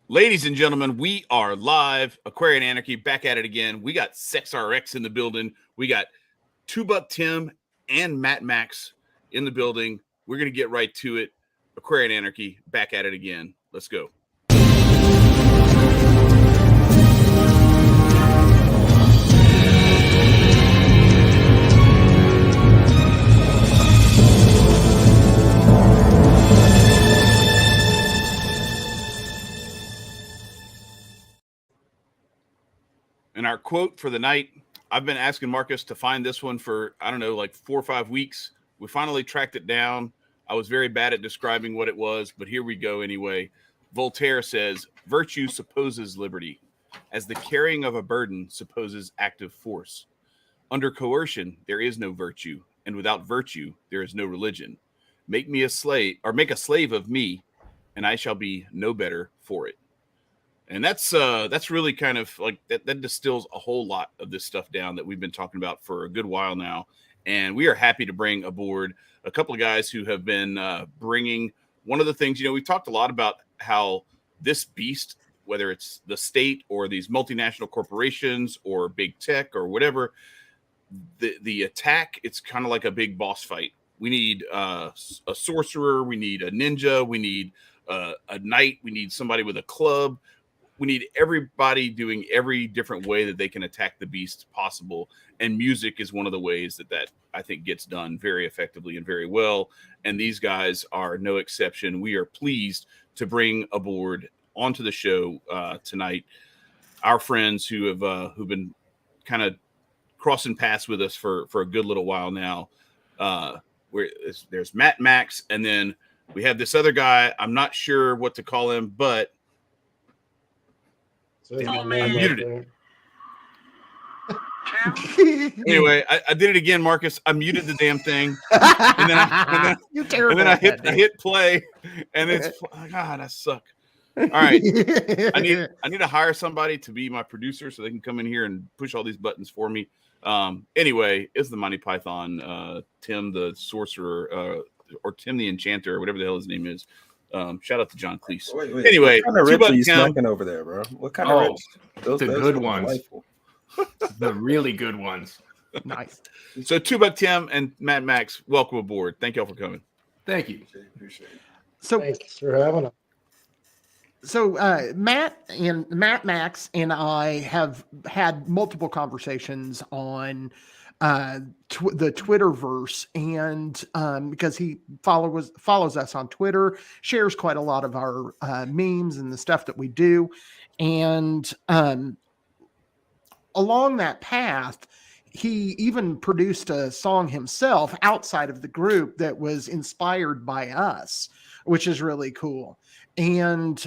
Ladies and gentlemen, we are live. Aquarian Anarchy back at it again. We got Sects Rx in the building. We got $2 Tim and Matt Max in the building. We're going to get right to it. Aquarian Anarchy back at it again. Let's go. And our quote for the night, I've been asking Marcus to find this one for, I don't know, like 4 or 5 weeks. We finally tracked it down. I was very bad at describing what it was, but here we go anyway. Voltaire says, virtue supposes liberty, as the carrying of a burden supposes active force. Under coercion, there is no virtue, and without virtue, there is no religion. Make me a slave, or make a slave of me, and I shall be no better for it. And that's really kind of like that distills a whole lot of this stuff down that we've been talking about for a good while now. And we are happy to bring aboard a couple of guys who have been bringing one of the things, you know, we've talked a lot about how this beast, whether it's the state or these multinational corporations or big tech or whatever, the attack, it's kind of like a big boss fight. We need a sorcerer. We need a ninja. We need a knight. We need somebody with a club. We need everybody doing every different way that they can attack the beast possible. And music is one of the ways that I think gets done very effectively and very well. And these guys are no exception. We are pleased to bring aboard onto the show tonight our friends who have who've been kind of crossing paths with us for a good little while now. There's Matt Max, and then we have this other guy. I'm not sure what to call him, but I muted it. Anyway, I did it again, Marcus. I muted the damn thing, and then I hit play, and it's God, I suck. All right, I need to hire somebody to be my producer so they can come in here and push all these buttons for me. Anyway, it's the Monty Python, Tim the Sorcerer, or Tim the Enchanter, or whatever the hell his name is. Shout out to John Cleese. Wait. Anyway, what kind of rips are you smacking over there, bro? What kind of rips? Those good ones. The really good ones. Nice. So $2 Tim and Matt Max, welcome aboard. Thank y'all for coming. Thank you. Appreciate it. So thanks for having us. So Matt Max and I have had multiple conversations on the Twitterverse, and because he follows us on Twitter, shares quite a lot of our memes and the stuff that we do, and along that path, he even produced a song himself outside of the group that was inspired by us, which is really cool. And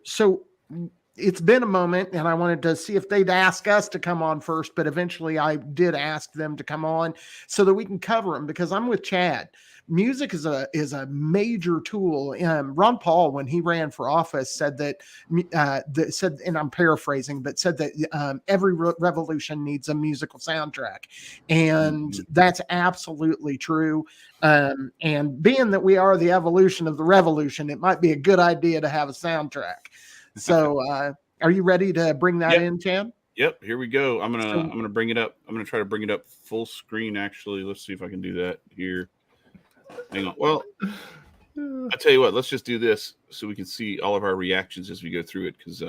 so it's been a moment, and I wanted to see if they'd ask us to come on first, but eventually I did ask them to come on so that we can cover them, because I'm with Chad. Music is a major tool. Ron Paul, when he ran for office, said that and I'm paraphrasing, but said that every revolution needs a musical soundtrack, and that's absolutely true. And being that we are the evolution of the revolution, it might be a good idea to have a soundtrack. So, are you ready to bring that in, Chad? Yep, here we go. I'm gonna bring it up. I'm gonna try to bring it up full screen. Actually, let's see if I can do that here. Hang on. Well, I tell you what. Let's just do this so we can see all of our reactions as we go through it, because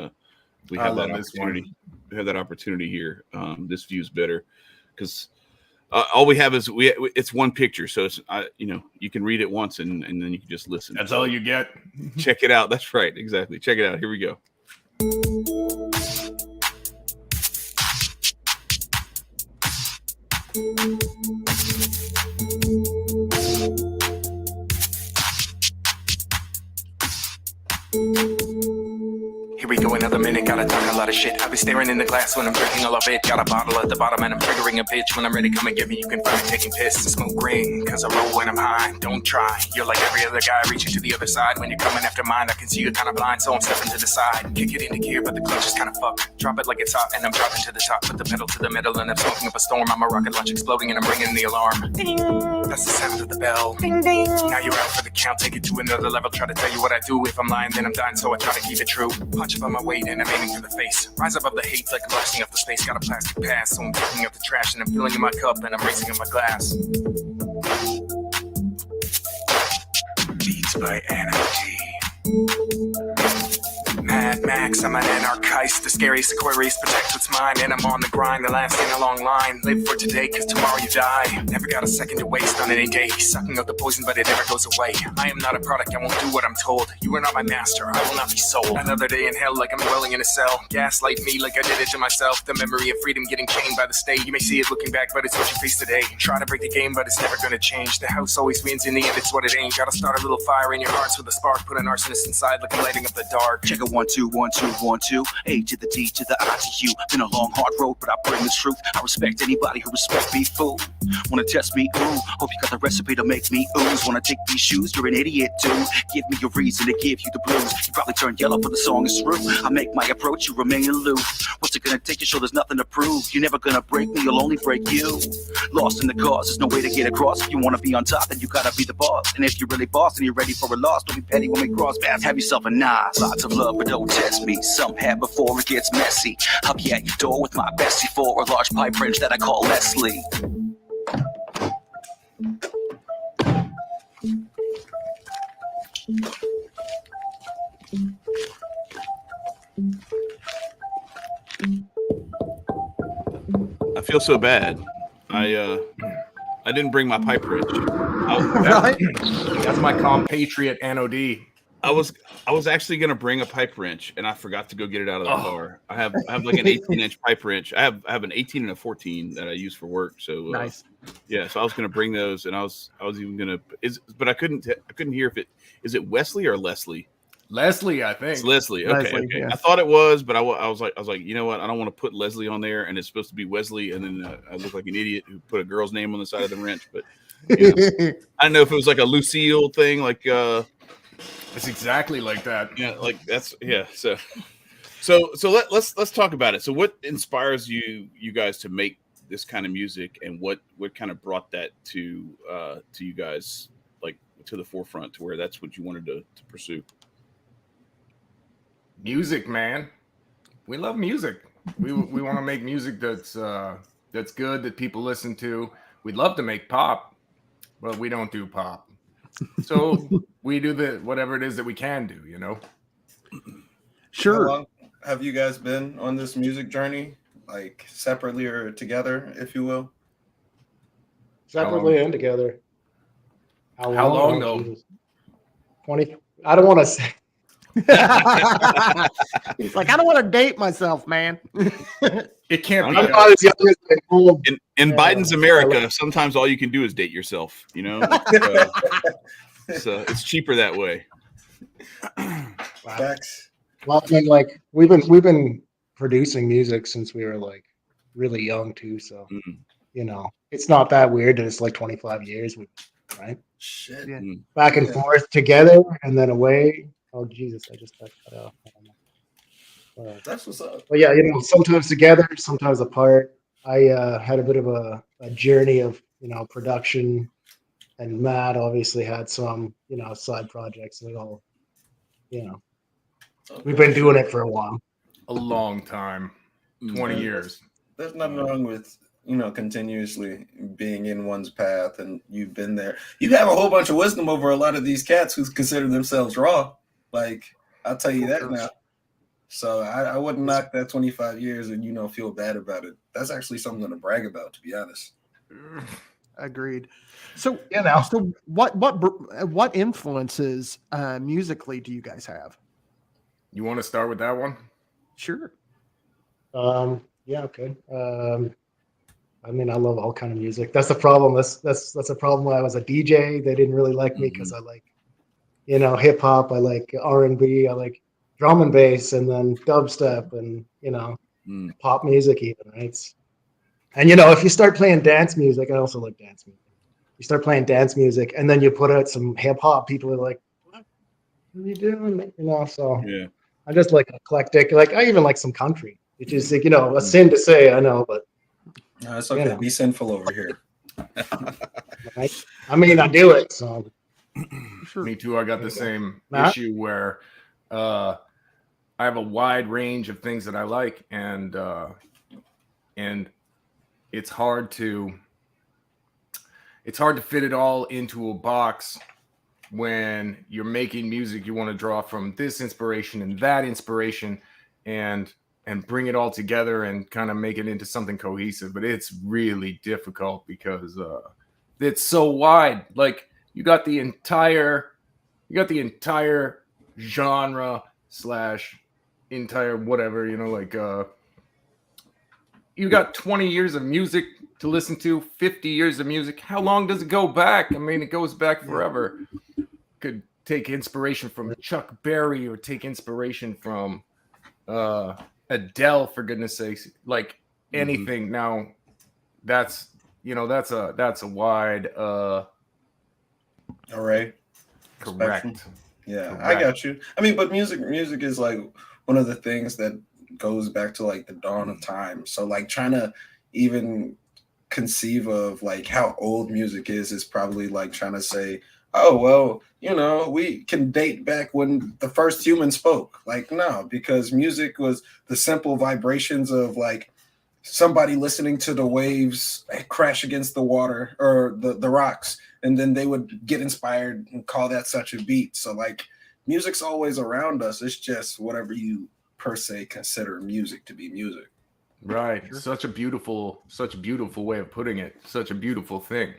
we have that opportunity. We have that opportunity here. This view is better because all we have is it's one picture, so it's you can read it once and then you can just listen. That's all you get. Check it out. That's right. Exactly. Check it out. Here we go. Here we go, another minute, gotta talk a lot of shit. I be staring in the glass when I'm drinking all of it. Got a bottle at the bottom and I'm triggering a bitch. When I'm ready, come and get me, you can find me taking piss and smoke green, cause I roll when I'm high. Don't try, you're like every other guy reaching to the other side. When you're coming after mine, I can see you're kinda blind, so I'm stepping to the side. Kick it into gear, but the clutch is kinda fucked. Drop it like it's hot and I'm dropping to the top. Put the pedal to the metal and I'm smoking up a storm. I'm a rocket launch exploding and I'm ringing the alarm. Ding! That's the sound of the bell. Ding ding! Now you're out for the count, take it to another level. Try to tell you what I do. If I'm lying, then I'm dying, so I try to keep it true. Punch above my weight and I'm aiming for the face. Rise above the hate like I'm blasting off the space. Got a plastic pass, so I'm picking up the trash and I'm filling in my cup and I'm raising in my glass. Beats by Anarchy. Mad Max, I'm an anarchist. The scariest Aquarius protects what's mine. And I'm on the grind, the last in a long line. Live for today, cause tomorrow you die. Never got a second to waste on any day. Sucking out the poison, but it never goes away. I am not a product, I won't do what I'm told. You are not my master, I will not be sold. Another day in hell like I'm dwelling in a cell. Gaslight me like I did it to myself. The memory of freedom getting chained by the state. You may see it looking back, but it's what you face today. Try to break the game, but it's never gonna change. The house always wins, in the end it's what it ain't. Gotta start a little fire in your hearts with a spark. Put an arsonist inside like I'm lighting up the dark. Check it 1 2 1 2 1 2. A to the D to the I to U. Been a long hard road, but I bring the truth. I respect anybody who respect me, fool. Wanna test me? Ooh. Hope you got the recipe to make me ooze. Wanna take these shoes? You're an idiot, dude. Give me a reason to give you the blues. You probably turn yellow when the song is through. I make my approach, you remain aloof. What's it gonna take to show there's nothing to prove? You're never gonna break me, you'll only break you. Lost in the cause, there's no way to get across. If you wanna be on top, then you gotta be the boss. And if you're really boss and you're ready for a loss, don't be petty when we cross paths. Have yourself a nice. Lots of love, but don't test me. Some have before it gets messy. I'll be at your door with my bestie for a large pipe wrench that I call Leslie. I feel so bad. I didn't bring my pipe wrench. Right? That's my compatriot NOD. I was actually gonna bring a pipe wrench and I forgot to go get it out of the car. I have like an 18-inch pipe wrench. I have an 18 and a 14 that I use for work. So Nice. Yeah, so I was gonna bring those, and I was even gonna but I couldn't hear if it is it Wesley or Leslie. Leslie, I think. It's Leslie. Okay, Leslie, okay. yeah. I thought it was, but I was like, you know what? I don't want to put Leslie on there, and it's supposed to be Wesley, and then I look like an idiot who put a girl's name on the side of the wrench. But you know, I don't know if it was like a Lucille thing, like It's exactly like that. yeah, like that's yeah. So let's talk about it. So what inspires you guys to make this kind of music, and what kind of brought that to you guys, like to the forefront, to where that's what you wanted to pursue? Music, man. We love music. We want to make music that's good, that people listen to. We'd love to make pop, but we don't do pop. So we do whatever it is that we can do, you know. Sure. How long have you guys been on this music journey, like separately or together, if you will? Separately and together. How long though? Jesus. 20. I don't want to say. He's like, I don't want to date myself, man. It can't I'm be. not as young as I am. In Yeah. Biden's America, sometimes all you can do is date yourself. You know, so it's cheaper that way. Facts. Well, I mean, like we've been producing music since we were like really young too. So you know, it's not that weird that it's like 25 years, right? Shit. Yeah. Back and forth together and then away. Oh Jesus, I just got cut off. I don't know. That's what's up. But yeah, you know, sometimes together, sometimes apart. I had a bit of a journey of, you know, production, and Matt obviously had some, you know, side projects. We all, you know, we've been doing it for a while. A long time. 20 years. There's nothing wrong with, you know, continuously being in one's path, and you've been there. You have a whole bunch of wisdom over a lot of these cats who consider themselves raw. Like, I'll tell you that now. So I wouldn't knock that 25 years and, you know, feel bad about it. That's actually something to brag about, to be honest. Agreed. So, You know, so what influences musically do you guys have? You want to start with that one? Sure. yeah, okay. I mean, I love all kind of music. That's the problem. That's a problem. When I was a DJ, they didn't really like me because I like, you know, hip hop. I like R&B. I like drum and bass, and then dubstep, and pop music even, right? And if you start playing dance music, I also like dance music. You start playing dance music, and then you put out some hip hop. People are like, "What are you doing?" So Yeah. I just like eclectic. Like I even like some country, which is like a sin to say, I know, but No, it's okay. Be sinful over here. I mean, I do it. So Me too. I got the same Matt? issue where I have a wide range of things that I like, and it's hard to fit it all into a box when you're making music. You want to draw from this inspiration and that inspiration and bring it all together and kind of make it into something cohesive. But it's really difficult because it's so wide. Like you got the entire genre / entire whatever, you got 20 years of music to listen to, 50 years of music. How long does it go back? I mean, it goes back forever. Could take inspiration from Chuck Berry or take inspiration from Adele, for goodness sakes, like anything. Now that's a wide array. Correct. Spectrum. Yeah, Correct. I got you. I mean, but music is like one of the things that goes back to like the dawn of time. So like trying to even conceive of like how old music is probably like trying to say, oh well, we can date back when the first human spoke. Like no, because music was the simple vibrations of like somebody listening to the waves crash against the water or the rocks, and then they would get inspired and call that such a beat. So like music's always around us. It's just whatever you per se consider music to be music. Right. Sure. Such a beautiful way of putting it. Such a beautiful thing.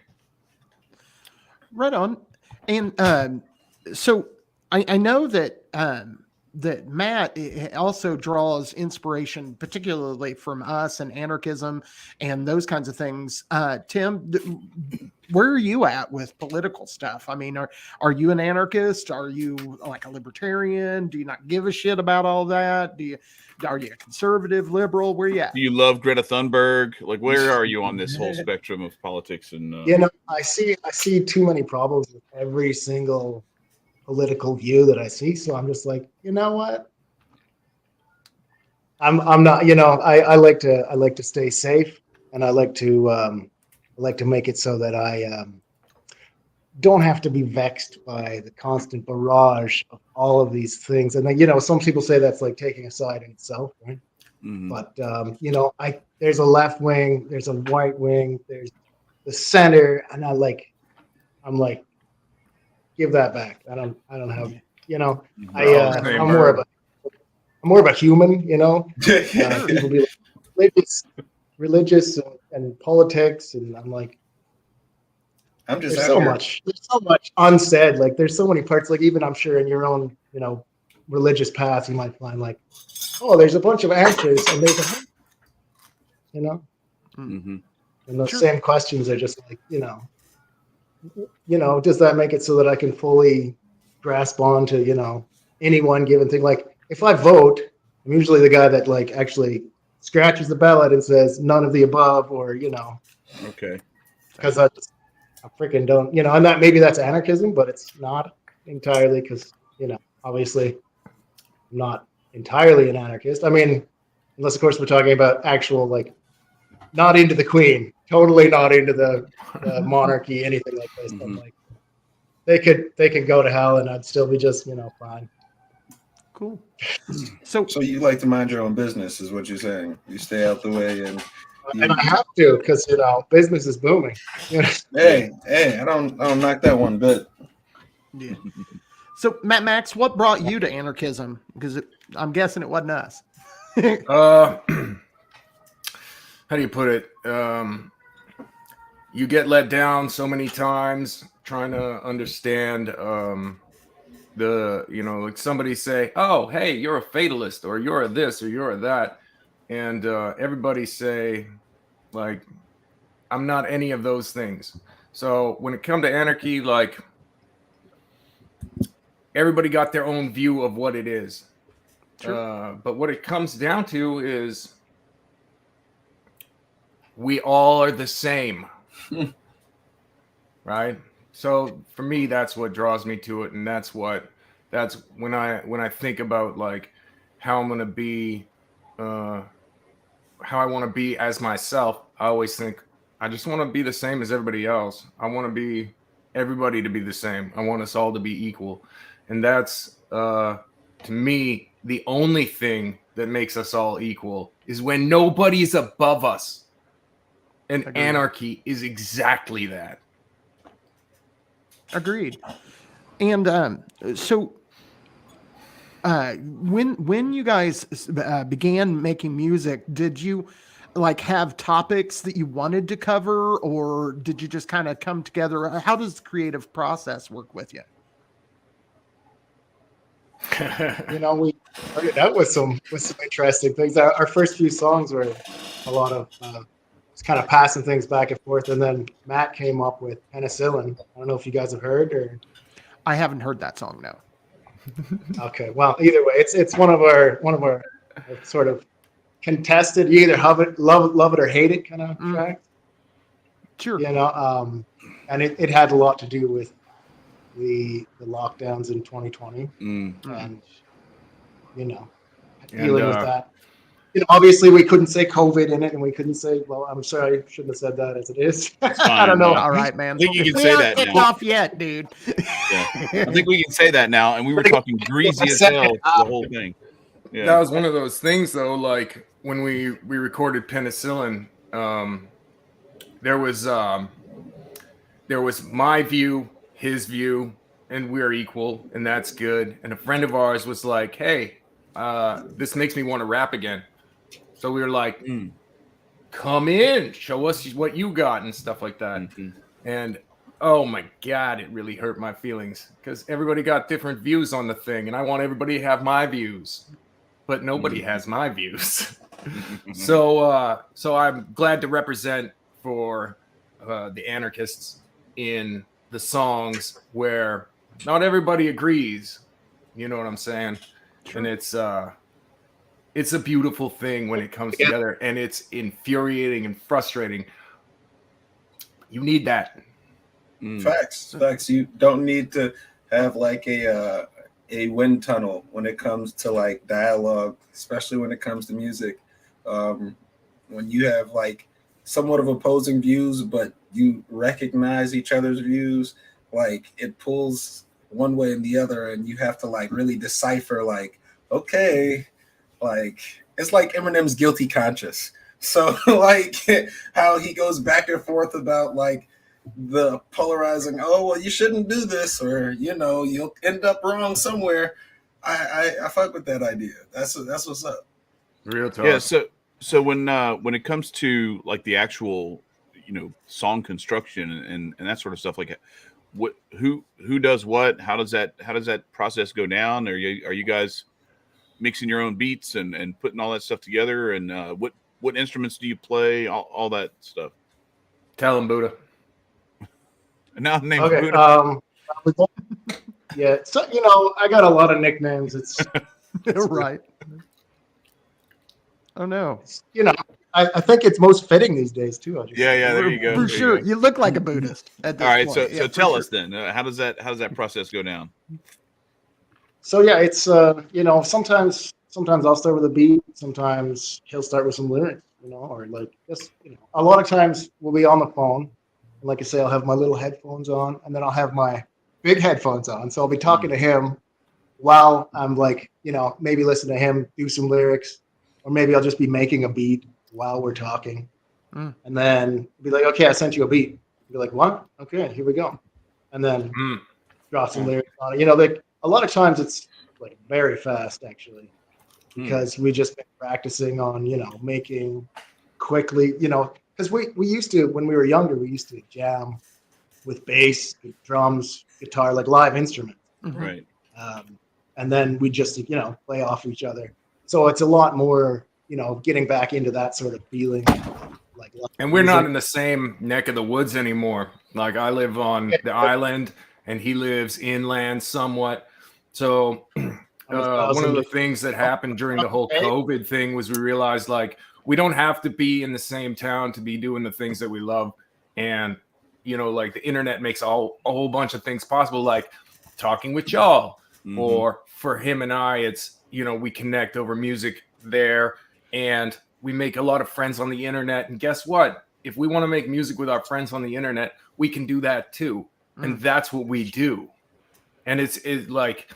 Right on. And so I know that that Matt also draws inspiration, particularly from us and anarchism and those kinds of things. Tim, where are you at with political stuff? I mean, are you an anarchist? Are you like a libertarian? Do you not give a shit about all that? Are you a conservative, liberal? Where you at? Do you love Greta Thunberg? Like, where are you on this whole spectrum of politics? And I see too many problems with every single political view that I see. So I'm just like, you know what? I'm not. I like to stay safe, and I like to make it so that I don't have to be vexed by the constant barrage of all of these things. And then, some people say that's like taking a side in itself, right? Mhm. But there's a left wing, there's a right wing, there's the center, and I'm like, give that back. I don't have, I'm more of a human, people be like religious and politics, and I'm like, there's so much unsaid. Like there's so many parts, like even I'm sure in your own, religious path, you might find like, oh, there's a bunch of answers and there's a, Mm-hmm. and those same questions are just like, does that make it so that I can fully grasp on to, any one given thing? Like if I vote, I'm usually the guy that like actually scratches the ballot and says none of the above, or, Okay. Because I freaking don't, and that maybe that's anarchism, but it's not entirely because, obviously I'm not entirely an anarchist. I mean, unless of course we're talking about actual, like, not into the queen, totally not into the monarchy, anything like this. Mm-hmm. But like they could go to hell and I'd still be just, fine. Cool. So you like to mind your own business is what you're saying. You stay out the way and I have to, because business is booming. Hey, I don't knock that one bit. Yeah. So Max, what brought you to anarchism? Because I'm guessing it wasn't us. How do you put it? You get let down so many times trying to understand like somebody say, oh, hey, you're a fatalist, or you're a this, or you're a that. And everybody say, like, I'm not any of those things. So when it comes to anarchy, like, everybody got their own view of what it is. But what it comes down to is we all are the same. Right? So for me, that's what draws me to it. And that's when I think about like how I'm going to be, how I want to be as myself, I always think I just want to be the same as everybody else. I want to be everybody to be the same. I want us all to be equal. And that's, to me, the only thing that makes us all equal is when nobody's above us. And Agreed. Anarchy is exactly that. Agreed. And so when you guys began making music, did you like have topics that you wanted to cover, or did you just kind of come together? How does the creative process work with you? You know, we started out with some interesting things. Our first few songs were a lot of just kind of passing things back and forth, and then Matt came up with Penicillin. I don't know if you guys have heard or. I haven't heard that song, no. Okay, well, either way, it's one of our sort of contested. You either love it or hate it kind of track. Sure. You know, and it had a lot to do with the lockdowns in 2020, and you know, dealing with that. You know, obviously we couldn't say COVID in it, and we couldn't say, well, I'm sorry, I shouldn't have said that as it is. I don't know. All right, man. I think you can we say aren't that kicked now. off yet, dude. Yeah. I think we can say that now. And we were talking greasy as hell the whole thing. Yeah. That was one of those things, though. Like when we recorded Penicillin, there was my view, his view, and we're equal, and that's good. And a friend of ours was like, "Hey, this makes me want to rap again." So we were like, "Come in, show us what you got," and stuff like that. And oh my God, it really hurt my feelings because everybody got different views on the thing, and I want everybody to have my views, but nobody has my views. So I'm glad to represent for the anarchists in the songs where not everybody agrees. You know what I'm saying? And it's a beautiful thing when it comes together, and it's infuriating and frustrating. You need that. Facts. You don't need to have like a wind tunnel when it comes to like dialogue, especially when it comes to music. When you have like somewhat of opposing views, but you recognize each other's views, like it pulls one way and the other, and you have to like really decipher like, okay, like it's like Eminem's Guilty Conscious. So like how he goes back and forth about like the polarizing, oh well, you shouldn't do this, or you know, you'll end up wrong somewhere. I fuck with that idea. That's what's up. Real talk. Yeah. So when it comes to like the actual, you know, song construction and that sort of stuff, like what who does what? How does that process go down? Are you guys mixing your own beats and putting all that stuff together? And what instruments do you play? All that stuff. Tell him, Buddha. And now the name's Okay. Buddha. Yeah. So you know, I got a lot of nicknames. It's Right. Oh no. you know, I think it's most fitting these days too. Yeah. There you go. For There sure. you go. You look like a Buddhist at this All right. point. So tell us then. How does that process go down? So yeah, it's you know, sometimes I'll start with a beat, sometimes he'll start with some lyrics, you know, or like just, you know, a lot of times we'll be on the phone, and like I say, I'll have my little headphones on, and then I'll have my big headphones on, so I'll be talking to him while I'm like, you know, maybe listen to him do some lyrics, or maybe I'll just be making a beat while we're talking, and then be like, okay, I sent you a beat. Be like, what? Okay, here we go, and then drop some lyrics on it. You know, like a lot of times it's like very fast actually, because we just been practicing on, you know, making quickly, you know, because we used to, when we were younger, we used to jam with bass, drums, guitar, like live instruments. Right. And then we just, you know, play off each other. So it's a lot more, you know, getting back into that sort of feeling. Like, And we're not in the same neck of the woods anymore. Like I live on the island and he lives inland somewhat. So one of the things that happened during the whole COVID thing was we realized like we don't have to be in the same town to be doing the things that we love. And, you know, like the internet makes a whole bunch of things possible, like talking with y'all. Or for him and I, it's, you know, we connect over music there and we make a lot of friends on the internet. And guess what? If we want to make music with our friends on the internet, we can do that too. And that's what we do. And it's like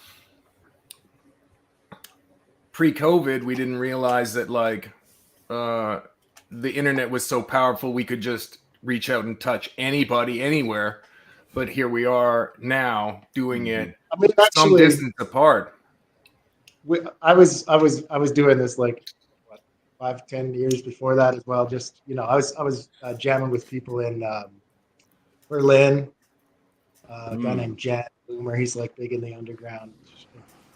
pre-COVID, we didn't realize that like the internet was so powerful we could just reach out and touch anybody anywhere. But here we are now doing it some distance apart. I was doing this like 5-10 years before that as well. Just, you know, I was jamming with people in Berlin. A guy named Jet Boomer. He's like big in the underground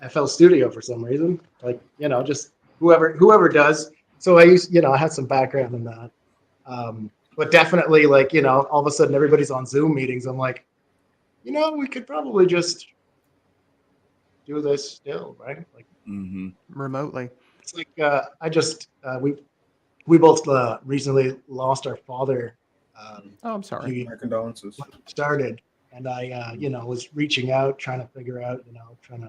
FL Studio for some reason. Like, you know, just whoever does. So I used, you know, I had some background in that. But definitely, like, you know, all of a sudden everybody's on Zoom meetings. I'm like, you know, we could probably just do this still, right? Like remotely. It's like we both recently lost our father. I'm sorry. My condolences. Started, and I, you know, was reaching out, trying to figure out, you know, trying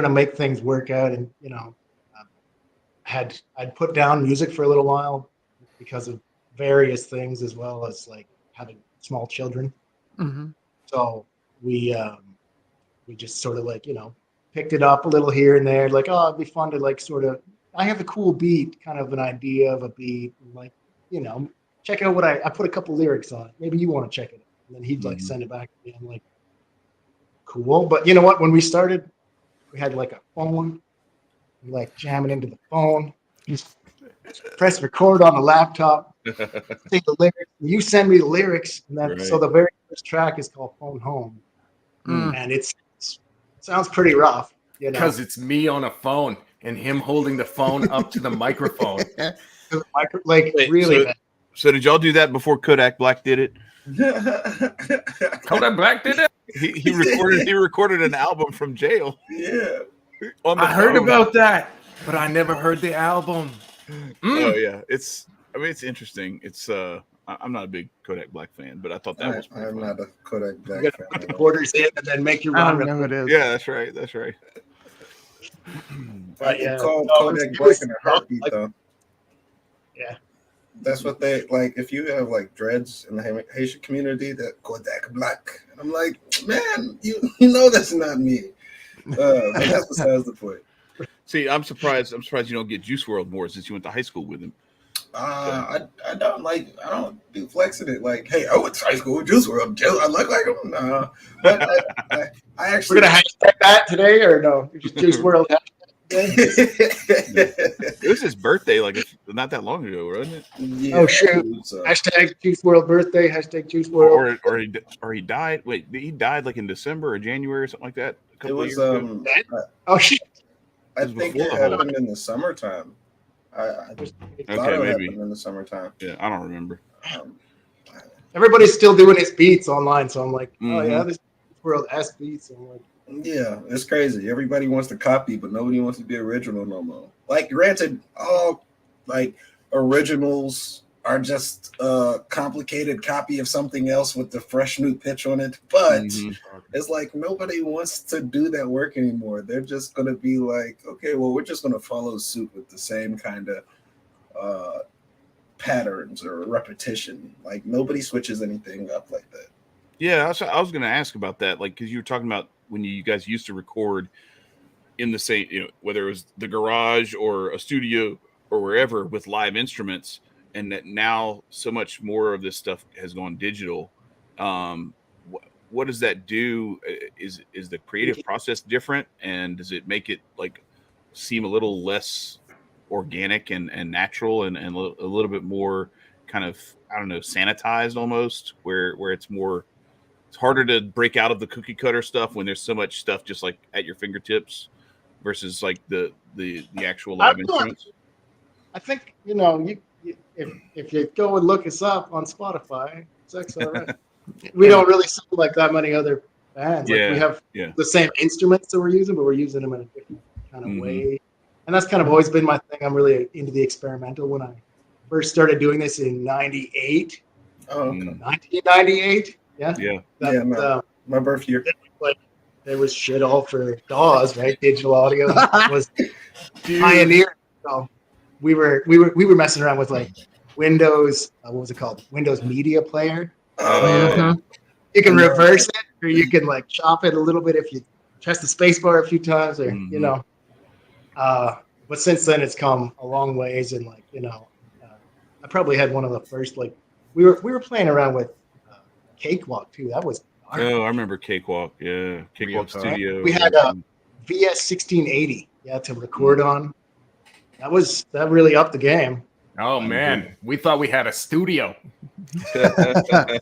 to make things work out, and you know, I'd put down music for a little while because of various things, as well as like having small children. So we just sort of like, you know, picked it up a little here and there, like, oh, it'd be fun to like sort of, I have a cool beat, kind of an idea of a beat, like, you know, check out what I put a couple lyrics on it. Maybe you want to check it out. And then he'd like send it back to me. I'm like, cool. But you know what? When we started, we had like a phone, like jamming into the phone. Just press record on the laptop, take the lyrics. You send me the lyrics. And then, so the very first track is called Phone Home. And it sounds pretty rough, you know. Because it's me on a phone and him holding the phone up to the microphone. Like, wait, really. So did y'all do that before Kodak Black did it? Kodak Black did it? He recorded an album from jail. Yeah. I heard about that, but I never heard the album. Oh yeah. It's interesting. It's I'm not a big Kodak Black fan, but I thought that was I'm not a Kodak Black fan. Put the quarters in and then make your run. I know it is. Yeah, that's right. That's right. I can call Kodak Black in a heartbeat, though. Yeah. That's what they like. If you have like dreads in the Haitian community, that Kodak Black, and I'm like, man, you know that's not me. But that's besides the point. See, I'm surprised you don't get Juice WRLD more since you went to high school with him. I don't do flexing it like, hey, I went to high school with Juice WRLD. I look like him. No, but I actually. We're gonna hashtag that today, or no? Juice WRLD. It was his birthday, like not that long ago, wasn't it? Yeah, oh shoot! Hashtag Juice WRLD birthday. Hashtag Juice WRLD. Or he died. Wait, he died like in December or January or something like that. A couple it was of years ago. Oh shit! I think it happened in the summertime. I just thought it happened in the summertime. Yeah, I don't remember. Everybody's still doing his beats online, so I'm like, oh yeah, this world has beats. I'm like, yeah, it's crazy. Everybody wants to copy, but nobody wants to be original no more. Like, granted, all like originals are just a complicated copy of something else with the fresh new pitch on it. But it's like nobody wants to do that work anymore. They're just going to be like, okay, well, we're just going to follow suit with the same kind of patterns or repetition. Like, nobody switches anything up like that. Yeah, I was going to ask about that. Like, because you were talking about when you guys used to record in the same, you know, whether it was the garage or a studio or wherever with live instruments, and that now so much more of this stuff has gone digital. What does that do? Is the creative process different, and does it make it like seem a little less organic and natural and a little bit more kind of, I don't know, sanitized almost, where it's more, it's harder to break out of the cookie cutter stuff when there's so much stuff just like at your fingertips versus like the actual live instruments? I think, you know, if you go and look us up on Spotify, Sects Rx, we don't really sound like that many other bands. Yeah, Like we have yeah. the same instruments that we're using, but we're using them in a different kind of way. And that's kind of always been my thing. I'm really into the experimental. When I first started doing this in 98, Oh, okay. 1998. Yeah. Yeah. That, My birth year. like there was shit all for DAWs, right? Digital audio was pioneer. So we were messing around with like Windows. What was it called? Windows Media Player. Yeah. You can reverse it, or you can like chop it a little bit if you press the space bar a few times, or you know. But since then, it's come a long ways, and like I probably had one of the first like we were playing around with Cakewalk too. That was dark. Oh, I remember Cakewalk. Yeah, Cakewalk Studio. We had a VS 1680, to record on. That really upped the game. Oh man, we thought we had a studio. Turned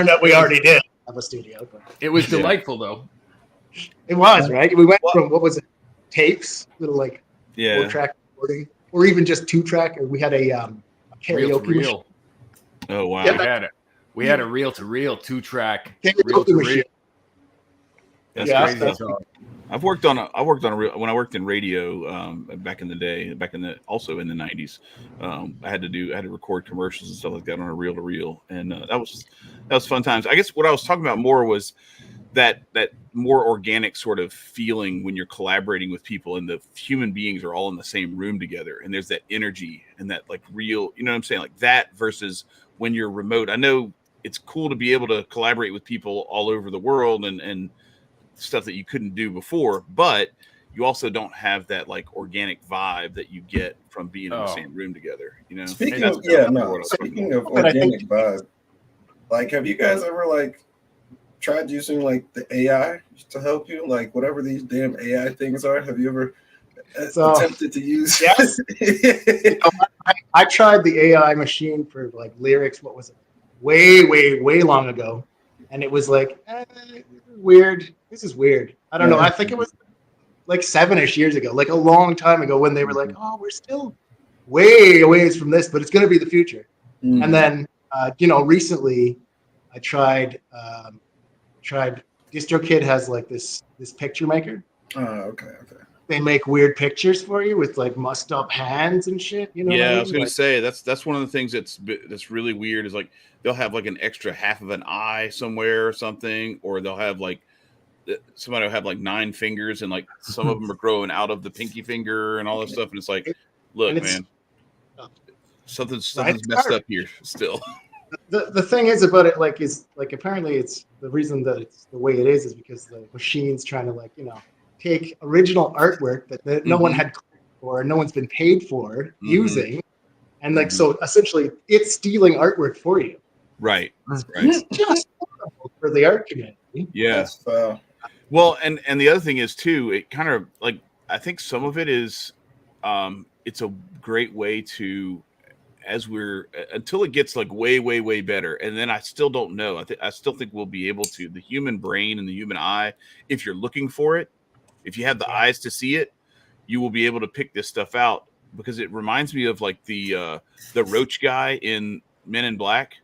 out we already did have a studio. But It was delightful though. it was right. We went from what was it, tapes, little like 4-track recording, or even just 2-track. Or we had a karaoke machine. Reel. Oh wow. Yeah, We had a reel-to-reel 2-track. Karaoke Reel-to-reel. machine. That's Crazy crazy. as hell. I've worked on a real when I worked in radio back in the day, also in the 90s. I had to record commercials and stuff like that on a reel to reel, and that was fun times. I guess what I was talking about more was that more organic sort of feeling when you're collaborating with people and the human beings are all in the same room together, and there's that energy and that like real, you know what I'm saying, like that versus when you're remote. I know it's cool to be able to collaborate with people all over the world and stuff that you couldn't do before, but you also don't have that like organic vibe that you get from being in the same room together, you know. Speaking of organic vibe, like have you guys ever like tried using like the AI to help you, like whatever these damn AI things are? Have you ever attempted to use? Yes. I tried the AI machine for like lyrics. What was it? Way long ago, and it was like weird. This is weird. I don't know. I think it was like 7-ish years ago, like a long time ago, when they were like, "Oh, we're still way away from this, but it's going to be the future." And then, recently, I tried. DistroKid has like this picture maker. Oh, okay. They make weird pictures for you with like mussed up hands and shit. You know? Yeah, I was gonna say that's one of the things that's really weird is like they'll have like an extra half of an eye somewhere or something, or they'll have like somebody will have like 9 fingers and like some of them are growing out of the pinky finger and all this stuff, and it's like, look, man, something's messed up here still. The thing is about it, like, is like apparently it's the reason that it's the way it is because the machine's trying to like take original artwork that no one had for, no one's been paid for using, and like so essentially it's stealing artwork for you. Right. It's just horrible for the art community. Yeah. Well, and the other thing is too, it kind of like I think some of it is it's a great way to, as we're until it gets like way better, and then I still don't know. I still think we'll be able to, the human brain and the human eye, if you're looking for it, if you have the eyes to see it, you will be able to pick this stuff out, because it reminds me of like the roach guy in Men in Black,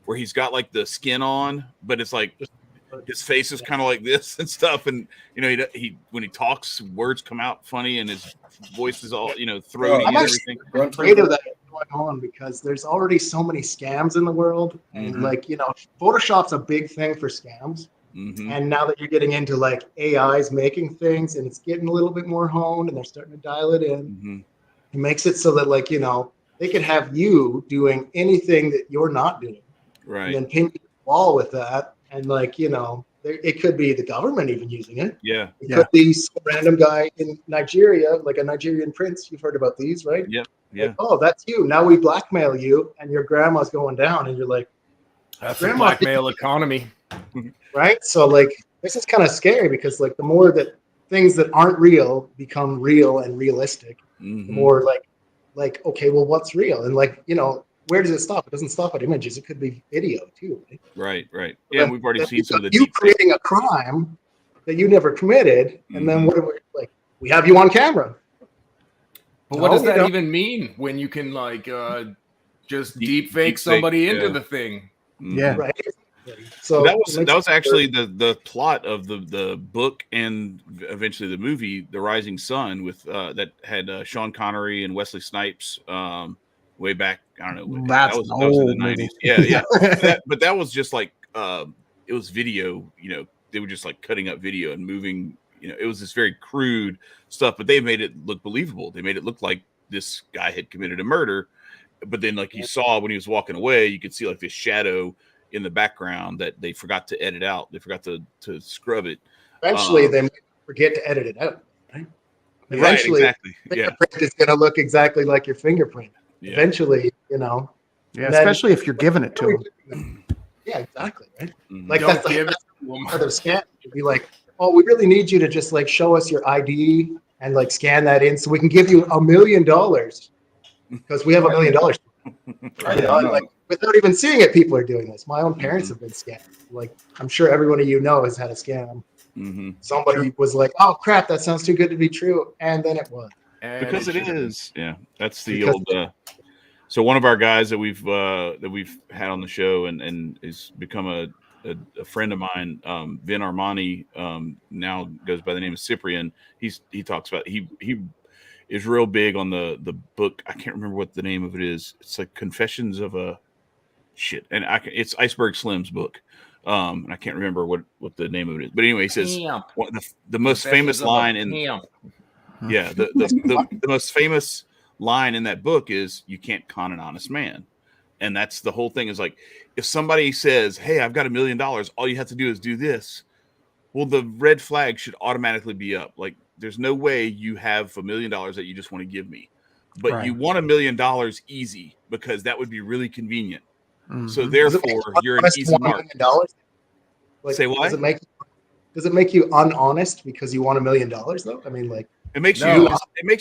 where he's got like the skin on, but it's like his face is kind of like this and stuff, and he when he talks, words come out funny, and his voice is all throaty and everything. I'm afraid of that going on because there's already so many scams in the world, and like Photoshop's a big thing for scams. And now that you're getting into like AIs making things, and it's getting a little bit more honed, and they're starting to dial it in, it makes it so that like they could have you doing anything that you're not doing, right? And then paint the wall with that. And like, it could be the government even using it. Yeah. It could be some random guy in Nigeria, like a Nigerian prince. You've heard about these, right? Yep. Yeah. Like, oh, that's you. Now we blackmail you, and your grandma's going down, and you're like, that's the blackmail economy. Right? So like, this is kind of scary because like the more that things that aren't real become real and realistic, the more like, okay, well, what's real? And like, where does it stop? It doesn't stop at images. It could be video too. Right. Yeah, we've already seen some of the you creating a crime that you never committed, and then what do we like? We have you on camera. But what does that even mean when you can like just deep fake somebody into the thing? Yeah. Right. So that was actually the plot of the book and eventually the movie, The Rising Sun, with that had Sean Connery and Wesley Snipes way back. I don't know. That's that an was in the old movie. 90s. Yeah. but that was just like it was video. They were just like cutting up video and moving. It was this very crude stuff, but they made it look believable. They made it look like this guy had committed a murder. But then, like you saw when he was walking away, you could see like this shadow in the background that they forgot to edit out. They forgot to scrub it. Eventually, they might forget to edit it out. Right? Eventually, right, exactly. fingerprint is going to look exactly like your fingerprint. Yeah. Eventually, Yeah, especially if you're giving it to them. Yeah, exactly. Right. Mhm. Like Don't that's give the it to 'em. other scan. You'd be like, oh, we really need you to just like show us your ID and like scan that in so we can give you $1 million because we have $1 million. Right, Like without even seeing it, people are doing this. My own parents have been scammed. Like I'm sure everyone of you know has had a scam. Mm-hmm. Somebody was like, "Oh crap, that sounds too good to be true," and then it was. And Because it should've been. is. Yeah, that's the Because- old. So one of our guys that we've had on the show and has become a friend of mine, Vin Armani, now goes by the name of Cyprian. He talks about he is real big on the book. I can't remember what the name of it is. It's like Confessions of a shit, and it's Iceberg Slim's book. And I can't remember what the name of it is. But anyway, he says the most famous line in the most famous line in that book is you can't con an honest man. And that's the whole thing is like, if somebody says, hey, I've got $1 million, all you have to do is do this. Well, the red flag should automatically be up. Like there's no way you have $1 million that you just want to give me, but Right. you want $1 million easy because that would be really convenient. Mhm. So therefore you're an easy mark. Like, Say what? Does it make you unhonest because you want $1 million though? I mean, like It makes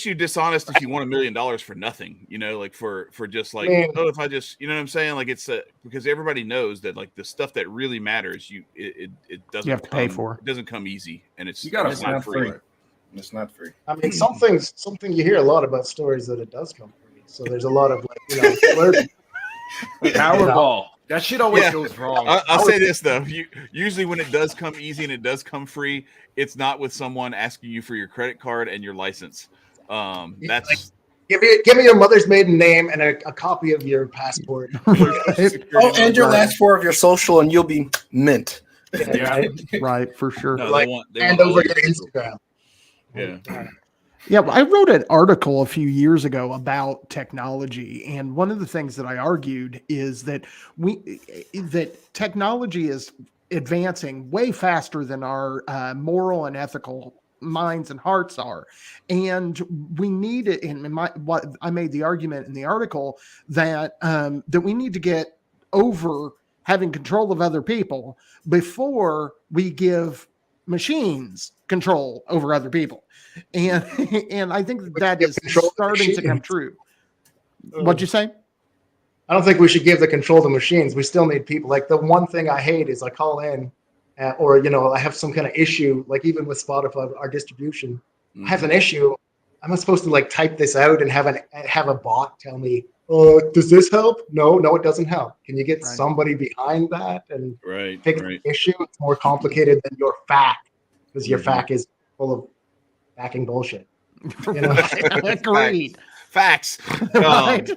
you dishonest if you want $1 million for nothing, like for just like, Man. if I just, you know what I'm saying? Like it's because everybody knows that like the stuff that really matters, it doesn't You have to pay for. It doesn't come easy, and it's You gotta it's pay not free. for it. It's not free. I mean, something you hear a lot about stories that it does come free. So there's a lot of like, flirt. Powerball. That shit always Yeah. goes wrong. I'll say this though: usually when it does come easy and it does come free, it's not with someone asking you for your credit card and your license. That's Give me your mother's maiden name and a copy of your passport. Oh, and your last four of your social, and you'll be mint. Yeah. Right, for sure. no, Like, they and want all over your your info. Instagram. Yeah. Yeah, I wrote an article a few years ago about technology, and one of the things that I argued is that technology is advancing way faster than our moral and ethical minds and hearts are, and we need it. What I made the argument in the article that that we need to get over having control of other people before we give machines control over other people. And I think that is starting to come true. What'd you say? I don't think we should give the control to machines. We still need people. Like the one thing I hate is I call in or, I have some kind of issue, like even with Spotify, our distribution, I have an issue. Am I supposed to like type this out and have a bot tell me, does this help? No, it doesn't help. Can you get somebody behind that and fix the issue? It's more complicated than your FAQ because your FAQ is full of backing bullshit. Agreed. Facts. Right.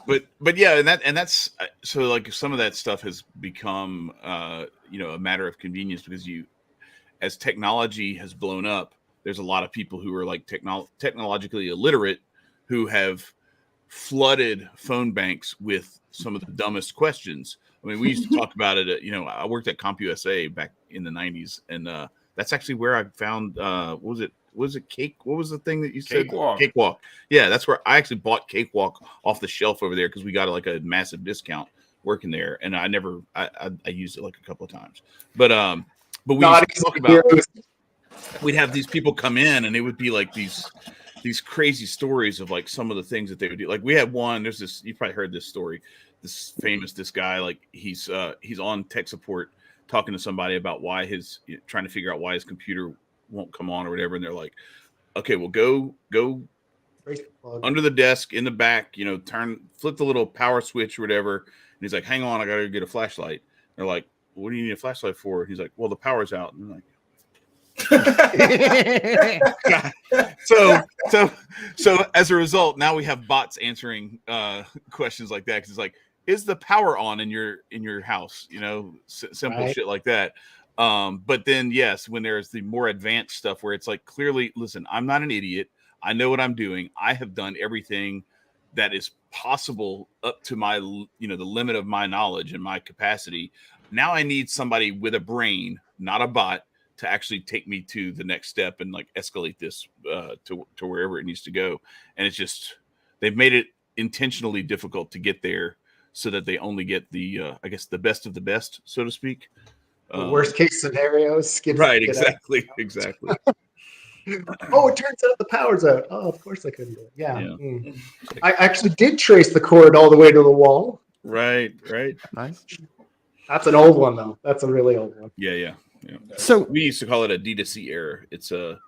But yeah, and that's so like some of that stuff has become a matter of convenience because as technology has blown up, there's a lot of people who are like technologically illiterate who have flooded phone banks with some of the dumbest questions. I mean, we used to talk about it. I worked at CompUSA back in the 90s, and that's actually where I found what was it cake? What was the thing that you said? Cakewalk. Yeah, that's where I actually bought Cakewalk off the shelf over there because we got like a massive discount working there, and I used it like a couple of times. But we used to talk about we'd have these people come in, and it would be like these crazy stories of like some of the things that they would do. Like we had one. There's this. You probably heard this story. This guy, like he's on tech support talking to somebody about why trying to figure out why his computer won't come on or whatever, and they're like, okay, well go under the desk in the back, flip the little power switch or whatever, and he's like, hang on, I gotta get a flashlight. They're like, what do you need a flashlight for? He's like, well, the power's out. And I'm like, so as a result, now we have bots answering questions like that, because it's like, is the power on in your house? You know, simple Right. shit like that. But then yes, when there's the more advanced stuff where it's like, clearly, listen, I'm not an idiot. I know what I'm doing. I have done everything that is possible up to my, you know, the limit of my knowledge and my capacity. Now I need somebody with a brain, not a bot, to actually take me to the next step and like escalate this to wherever it needs to go. And it's just, they've made it intentionally difficult to get there so that they only get the, I guess, the best of the best, so to speak. The worst case scenarios. Right. Get Exactly. out. Exactly. Oh, it turns out the power's out. Oh, of course I couldn't do it. Yeah. Yeah. Mm. I actually did trace the cord all the way to the wall. Right. Right. Nice. That's an old one, though. That's a really old one. Yeah. Yeah. Yeah. So We used to call it a D2C error. It's a,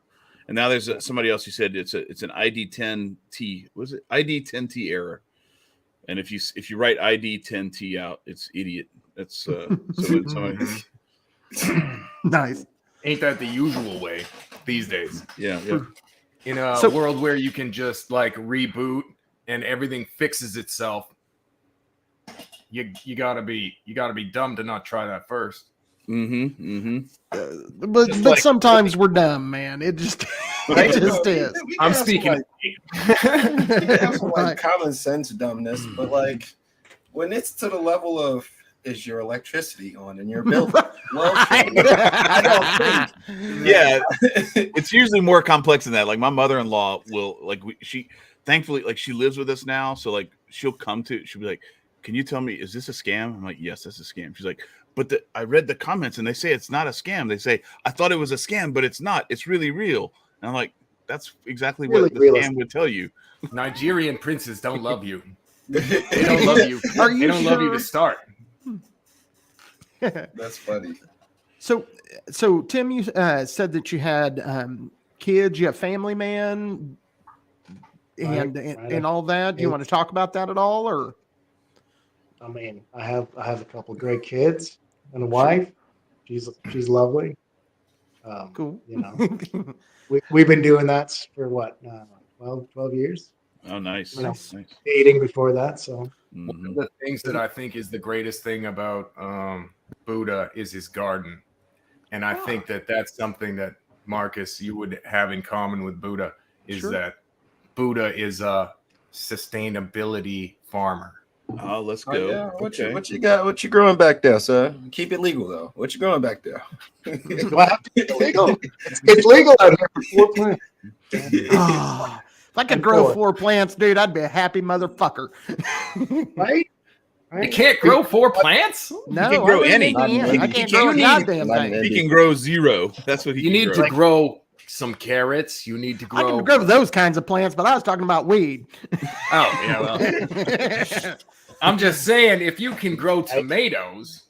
and now there's somebody else who said it's an ID10T. Was it ID10T error? And if you write ID10T out, it's idiot. That's somebody. nice. Ain't that the usual way these days? Yeah. Yeah. In a So- world where you can just like reboot and everything fixes itself, you gotta be dumb to not try that first. But like- sometimes we're dumb, man. It just it just is. We I'm have some, speaking. like, we have some, like, Right. common sense dumbness, but like when it's to the level of, is your electricity on in your building? Well, I don't think. Yeah. It's usually more complex than that. Like my mother-in-law will she thankfully, like, she lives with us now, so like she'll be like, can you tell me, is this a scam? I'm like, yes, that's a scam. She's like, but I read the comments and they say it's not a scam. They say, I thought it was a scam, but it's not. It's really real. And I'm like, that's exactly Really what the realistic. scam would tell you. Nigerian princes don't love you. They don't love you. Are you They don't love you sure? to start. That's funny. So Tim, you said that you had kids, you have family, man, and Right. and all that. Do you want to talk about that at all, or? I mean, I have a couple of great kids and a wife. She's lovely. Cool. You know, we've been doing that for what 12 years. Oh, nice. Nice. Nice. Dating before that, so One Mhm. of the things that I think is the greatest thing about Buddha is his garden. And I think that that's something that, Marcus, you would have in common with Buddha, is Sure. that Buddha is a sustainability farmer. Oh, let's Oh, go. yeah. Okay. What you got? What you growing back there, sir? Keep it legal though. What you growing back there? do I have to be legal? It's legal out here for 4 plants. Ah, if I could And grow 4. 4 plants, dude, I'd be a happy motherfucker. Right? You can't grow 4 plants? No, can grow I any. can't. He I can- can't he grow a can- goddamn Not thing. an He can grow 0. That's what he You can need grow. to grow some carrots. You need to I grow. can grow those kinds of plants, but I was talking about weed. Oh, yeah. Well, I'm just saying, if you can grow tomatoes,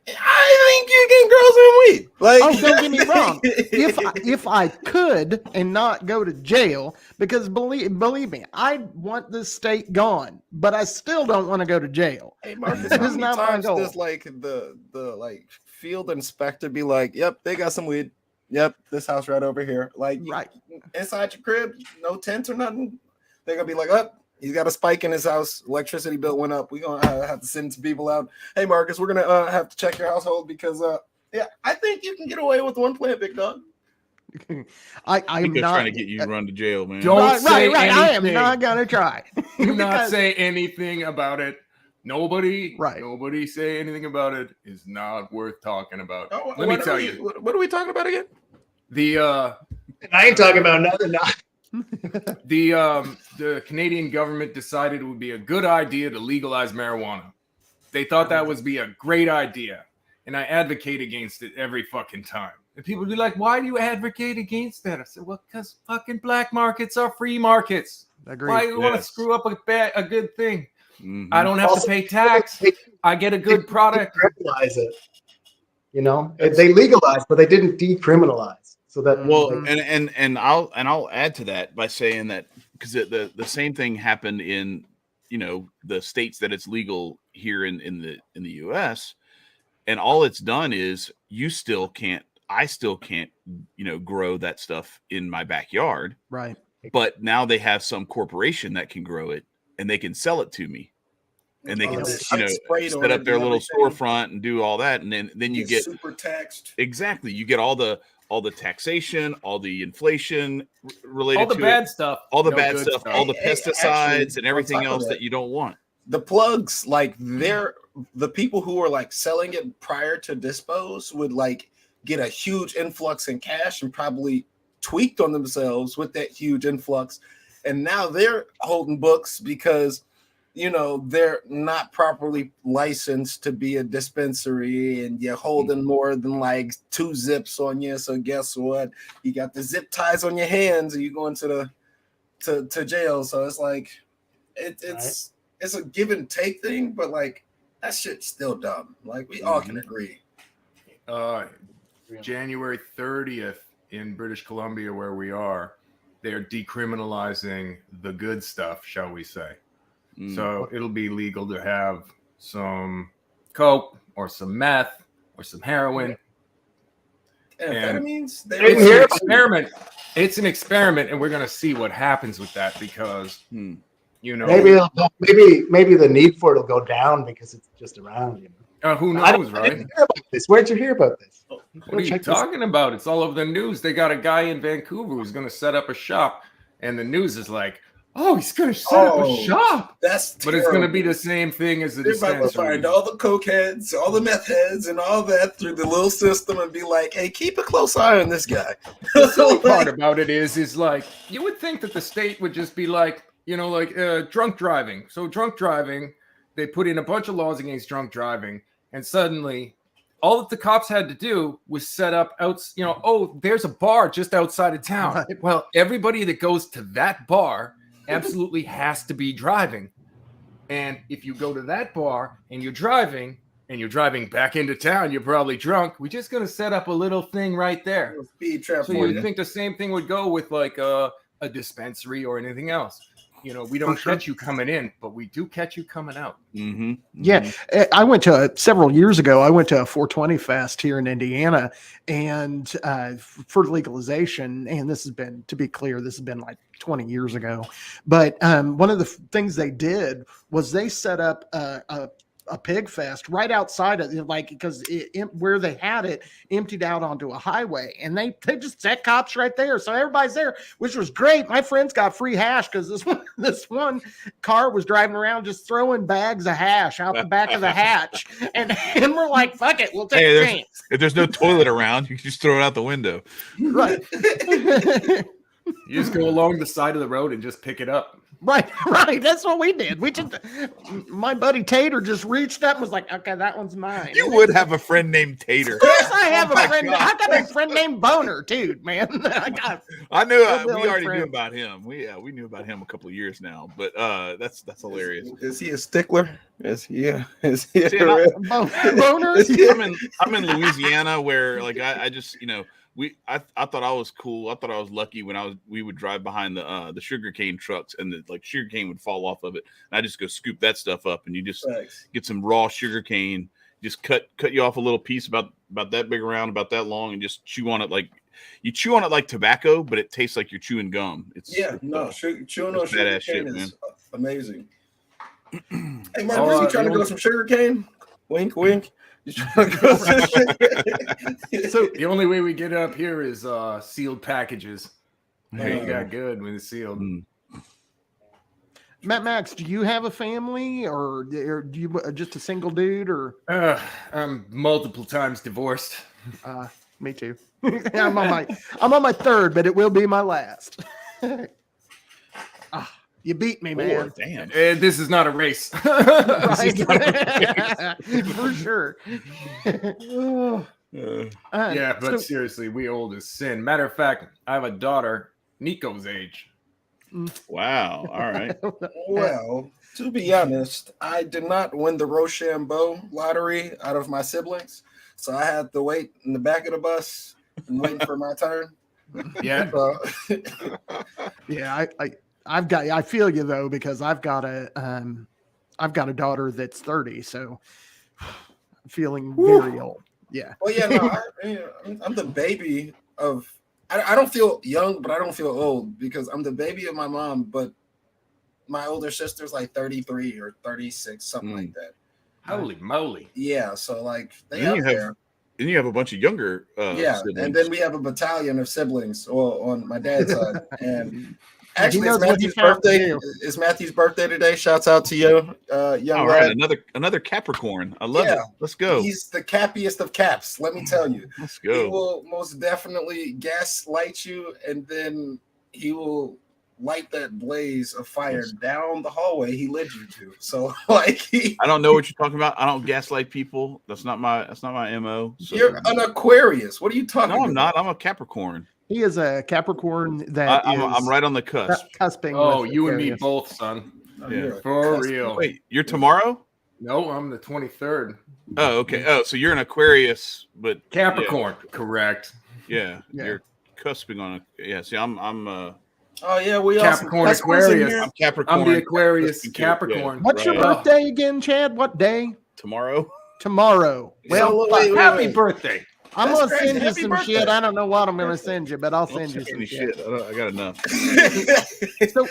I think you can grow some weed. Like, Oh, don't get me wrong. If I could and not go to jail, because believe me, I want this state gone, but I still don't want to go to jail. hey Marcus, That how is many not my times goal. does like the like field inspector be like, "Yep, they got some weed. Yep, this house right over here." Like, Right. inside your crib, no tents or nothing. They're gonna be like, "Up, he's got a spike in his house. Electricity bill went up. We're gonna have to send some people out. Hey, Marcus, we're gonna have to check your household because yeah, I think you can get away with 1 plant, big dog." I'm Nico's not trying to get you to run to jail, man. Don't right. say I am anything. not gonna try. do not Because- say anything about it. Nobody say anything about it. Is not worth talking about. Oh, Let me tell you, What are we talking about again? the I ain't talking about nothing. the Canadian government decided it would be a good idea to legalize marijuana. They thought that would be a great idea, and I advocate against it every fucking time. And people be like, "Why do you advocate against that?" I said, "Well, because fucking black markets are free markets. Agreed. Why do you want to Yes. screw up a good thing? Mhm. I don't have Also, to pay tax. They I get a good product." decriminalize it. You know, they legalized, but they didn't decriminalize. So that Well, like, and I'll add to that by saying that, because the same thing happened in, you know, the states that it's legal here in the US. And all it's done is I still can't, grow that stuff in my backyard. Right. But now they have some corporation that can grow it and they can sell it to me. And they can, sprayed on set it up their and little everything. storefront and do all that. And then you get super taxed. exactly. You get all the taxation, all the inflation related all the to bad it, stuff, all the no bad good stuff, all the pesticides actually, and everything on top of else that that, you don't want. The plugs, like the people who were like selling it prior to dispose would like get a huge influx in cash and probably tweaked on themselves with that huge influx. And now they're holding books because, they're not properly licensed to be a dispensary and you're holding more than like 2 zips on you. So guess what? You got the zip ties on your hands and you're going to jail. So it's like, it's a give and take thing, but like that shit's still dumb. Like we all can agree. January 30th in British Columbia, where we are, they're decriminalizing the good stuff, shall we say. So it'll be legal to have some coke or some meth or some heroin. Amphetamines? It's an experiment. It's an experiment, and we're going to see what happens with that because, maybe the need for it will go down because it's just around. Who knows, right? Where'd you hear about this? What are you talking about? It's all over the news. They got a guy in Vancouver who's going to set up a shop, and the news is like, "Oh, he's going to set up a shop." That's but it's going to be the same thing as the dispensary. They're about to find all the coke heads, all the meth heads, and all that through the little system, and be like, "Hey, keep a close eye on this guy." The silly part about it is like you would think that the state would just be like, drunk driving. So drunk driving, they put in a bunch of laws against drunk driving, and suddenly all that the cops had to do was set up there's a bar just outside of town. Right. Well, everybody that goes to that bar absolutely has to be driving. And if you go to that bar and you're driving back into town, you're probably drunk. We're just going to set up a little thing right there. Speed trap. So you'd think the same thing would go with like a dispensary or anything else. We don't catch you coming in, but we do catch you coming out. Mm-hmm. Yeah. I went to several years ago, I went to a 420 fest here in Indiana and for legalization. And this has been, to be clear, this has been like 20 years ago. But one of the things they did was they set up a pig fest right outside of because where they had it emptied out onto a highway, and they just set cops right there, so everybody's there, which was great. My friends got free hash because this one car was driving around just throwing bags of hash out the back of the hatch, and we're like, fuck it, we'll take a chance. If there's no toilet around, you can just throw it out the window. Right. You just go along the side of the road and just pick it up. Right. That's what we did. My buddy Tater just reached up and was like, "Okay, that one's mine." You would have a friend named Tater. Of course, I have a friend. I got a friend named Boner too, man. I knew we already knew about him. We knew about him a couple of years now, but that's hilarious. Is he a stickler? Is he Boner? I'm in Louisiana where like I just I thought I was cool. I thought I was lucky when we would drive behind the sugarcane trucks and the sugarcane would fall off of it. And I just go scoop that stuff up and you just get some raw sugarcane, just cut you off a little piece about that big around, about that long, and just chew on it like you chew on it like tobacco, but it tastes like you're chewing gum. Chewing on sugarcane is amazing. Hey, Mark, you trying to grow some sugarcane? Wink, wink. So the only way we get it up here is sealed packages. Ain't got good when it's sealed. Max, do you have a family, or do you just a single dude, or? I'm multiple times divorced. Me too. I'm on my third, but it will be my last. You beat me, man. Oh, damn. This is not a race. Right. For sure. But seriously, we old as sin. Matter of fact, I have a daughter, Nicco's age. Wow. All right. Well, to be honest, I did not win the Rochambeau lottery out of my siblings, so I had to wait in the back of the bus and wait for my turn. Yeah. Yeah, I feel you though, because I've got a daughter that's 30, so feeling very old. Yeah. Well, yeah, no, I'm the baby of. I don't feel young, but I don't feel old because I'm the baby of my mom. But my older sister's like 33 or 36, something like that. Holy moly! Yeah, so like they And up you there. And you have a bunch of younger And then we have a battalion of siblings on my dad's side. And actually, knows it's what he's Matthew's trying to birthday. do. It's Matthew's birthday today. Shouts out to you, young All lad. right, another Capricorn. I love it. Let's go. He's the cappiest of caps. Let me tell you. Let's He go. will most definitely gaslight you, and then he will light that blaze of fire down the hallway he led you to. So, like, I don't know what you're talking about. I don't gaslight people. That's not my MO. So. You're an Aquarius. What are you talking about? No, I'm not. I'm a Capricorn. He is a Capricorn that I'm right on the cusp. Cusping. Oh, with you and me Aquarius. both, son. Yeah. For real. Wait, you're tomorrow? No, I'm the 23rd. Oh, okay. Oh, so you're an Aquarius, but Capricorn. Correct. Yeah, you're cusping on a. Yeah, see, I'm. Oh yeah, we Capricorn also Aquarius. I'm Capricorn. I'm the Aquarius Cusping too. Capricorn. Yeah, What's your right. birthday again, Chad? What day? Tomorrow. Tomorrow. Well, Happy birthday. I'm That's gonna crazy. send you Happy some birthday. shit. I don't know what I'm gonna send you, but I'll Don't send you send some me shit. shit. I got enough. So,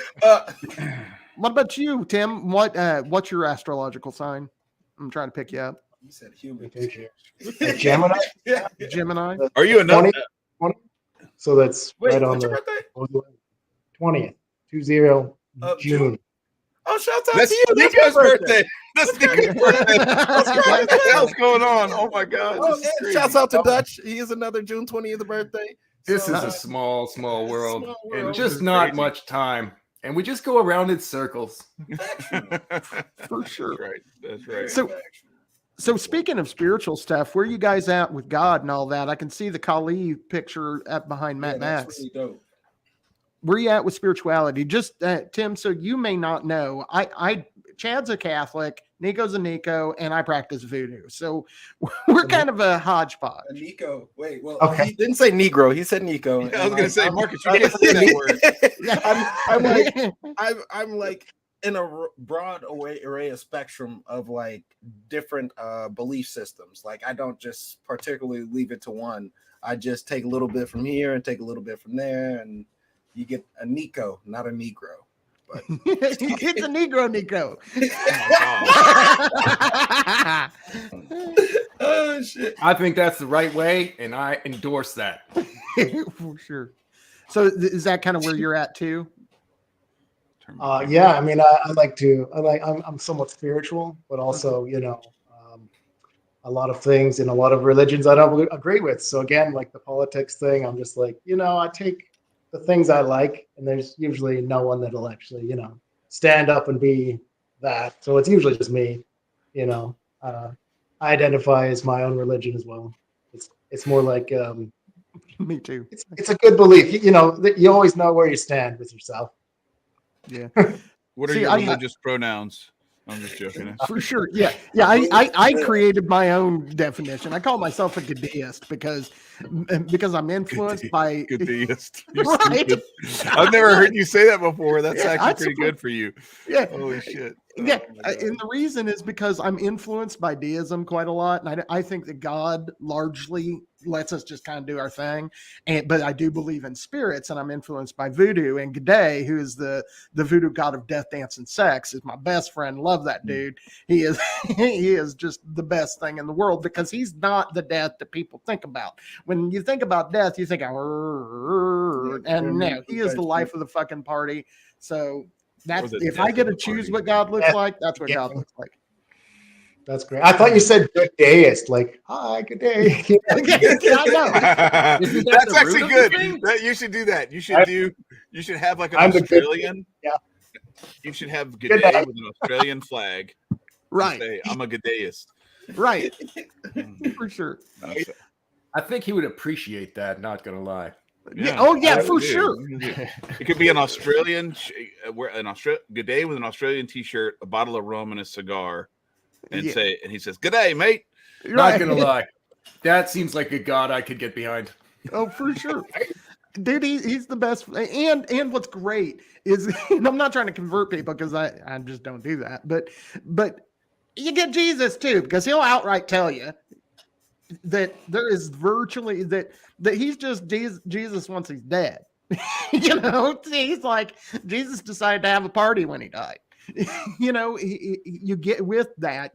what about you, Tim? What's your astrological sign? I'm trying to pick you up. You said human. Gemini. Gemini. Are you another? 20? So that's Wait, right on what's your the birthday? 20th, 20 June. Oh, shout out That's to you. That's Nico's my birthday. That's Nico's birthday. What the hell's going on? Oh my god! Oh, this is and crazy. shouts out to Dutch. He is another June 20th birthday. This So, is a small world. small And world. just This is not crazy. much time. And we just go around in circles. For sure. That's right. That's right. So speaking of spiritual stuff, where you guys at with God and all that? I can see the Kali picture up behind Matt that's Max. really dope. Where you at with spirituality? Just Tim, so you may not know, I Chad's a Catholic, Nico's a Nico, and I practice voodoo. So we're kind of a hodgepodge. A Nico. Wait, well, Okay. he didn't say Negro. He said Nico. Yeah, I was gonna say, Marcus, you can't say that word. I'm like in a broad array of spectrum of like different belief systems. Like I don't just particularly leave it to one. I just take a little bit from here and take a little bit from there, and you get a Nico, not a Negro. But It's a Negro Nico. oh shit! I think that's the right way, and I endorse that. For sure. So is that kind of where you're at too? Yeah, I mean, I'm somewhat spiritual, but also, a lot of things in a lot of religions I don't agree with. So again, like the politics thing, I'm just like, I take the things I like, and there's usually no one that'll actually, stand up and be that. So it's usually just me, I identify as my own religion as well. It's more like, Me too. it's a good belief. You always know where you stand with yourself. Yeah. What are See, your I- religious pronouns? I'm just joking. For sure. Yeah. Yeah. I created my own definition. I call myself a Gadeist because I'm influenced by Good theist. You Right. stupid. I've never heard you say that before. That's Yeah, actually I'm pretty good for you. yeah. Holy shit. Yeah, Oh, my God. and the reason is because I'm influenced by deism quite a lot, and I think that God largely lets us just kind of do our thing. But I do believe in spirits, and I'm influenced by voodoo. And G'day, who is the voodoo god of death, dance, and sex, is my best friend. Love that dude. He is he is just the best thing in the world because he's not the death that people think about. When you think about death, you think, and no, he is the life of the fucking party. So. That's Or the if death I get of to the choose party. what God looks like, that's what Yeah. God looks like. That's great. I thought you said good dayist, like, hi, good day. I know. Isn't that That's the actually root of the good. thing? You should do that. You should have like an I'm the good- Australian. yeah. You should have Good G'day day. with an Australian flag. Right, Say, I'm a G'dayist. right, for sure. I think he would appreciate that, not going to lie. Yeah. Oh yeah, I for would sure. do. It could be an Australian, G'day with an Australian T-shirt, a bottle of rum, and a cigar, and Yeah. he says, "G'day, mate." Not Right. going to lie. That seems like a god I could get behind. Oh, for sure. Dude, he's the best. And what's great is, and I'm not trying to convert people because I just don't do that. But you get Jesus too, because he'll outright tell you that there is virtually that he's just Jesus once he's dead. He's like, Jesus decided to have a party when he died. You get with that,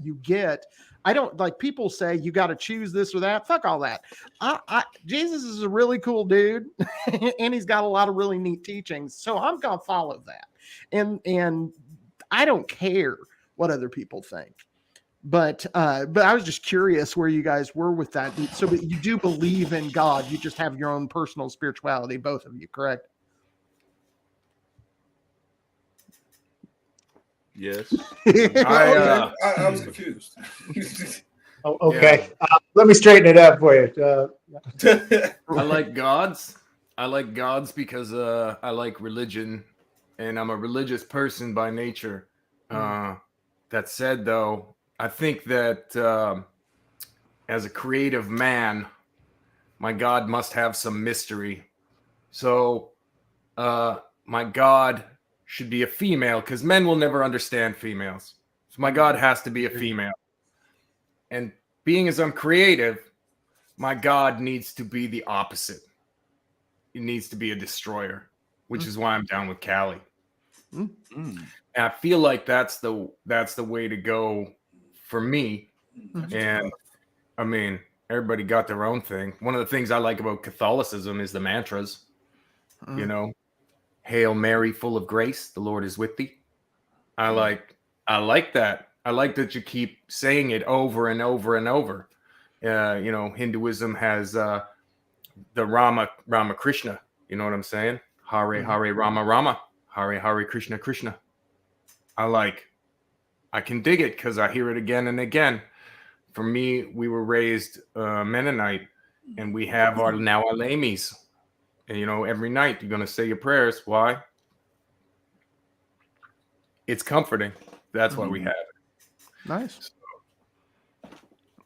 I don't like, people say you got to choose this or that. Fuck all that. Jesus is a really cool dude and he's got a lot of really neat teachings. So I'm going to follow that. And I don't care what other people think. But I was just curious where you guys were with that. So you do believe in God. You just have your own personal spirituality, both of you, correct? Yes. I was confused. Oh, okay. Let me straighten it up for you. I like gods. I like gods because I like religion, and I'm a religious person by nature. That said, though, I think that as a creative man, my God must have some mystery. So my God should be a female, because men will never understand females. So my God has to be a female. And being as I'm creative, my God needs to be the opposite. It needs to be a destroyer, which is why I'm down with Callie. And I feel like that's the way to go for me. And I mean, everybody got their own thing. One of the things I like about Catholicism is the mantras. Hail Mary, full of grace, the Lord is with thee. I like that. I like that you keep saying it over and over and over. Hinduism has the Rama Krishna. You know what I'm saying? Hare Hare Rama Rama. Hare Hare Krishna Krishna. I can dig it because I hear it again and again. For me, we were raised Mennonite, and we have our Lames. And, every night you're going to say your prayers. Why? It's comforting. That's why we have it. Nice.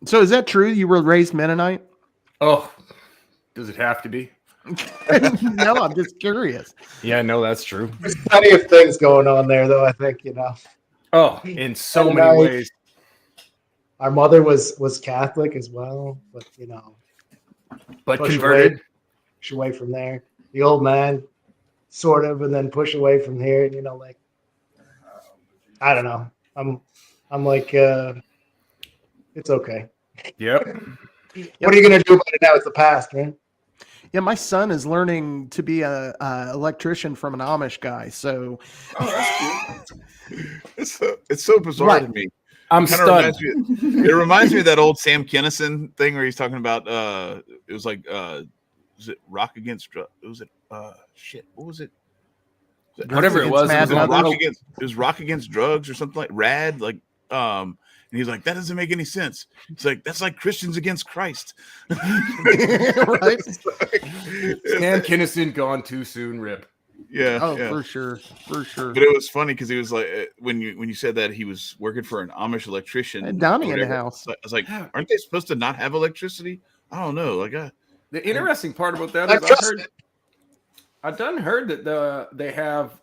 So is that true? You were raised Mennonite? Oh, does it have to be? No, I'm just curious. Yeah, no, that's true. There's plenty of things going on there, though, I think, Oh, in so many ways. Our mother was Catholic as well, but, But push converted. push away from there. The old man, sort of, and then push away from here. I don't know. I'm like, it's okay. Yep. What are you gonna do about it now? It's the past, man. Yeah, my son is learning to be a electrician from an Amish guy. So, That's cute. It's so bizarre to me. I'm stunned. It reminds me of that old Sam Kinison thing where he's talking about it was like was it Rock Against Drugs? Was it shit? What was it? Whatever it was, it was Rock Against Drugs or something like Rad, like and he's like, that doesn't make any sense. It's like, that's like Christians against Christ. Right? Sam Kinison gone too soon, rip. Yeah. Oh, yeah. for sure. But it was funny because he was like, when you said that he was working for an Amish electrician. And Donnie in the house. I was like, aren't they supposed to not have electricity? I don't know. The interesting part about that is I've done heard that they have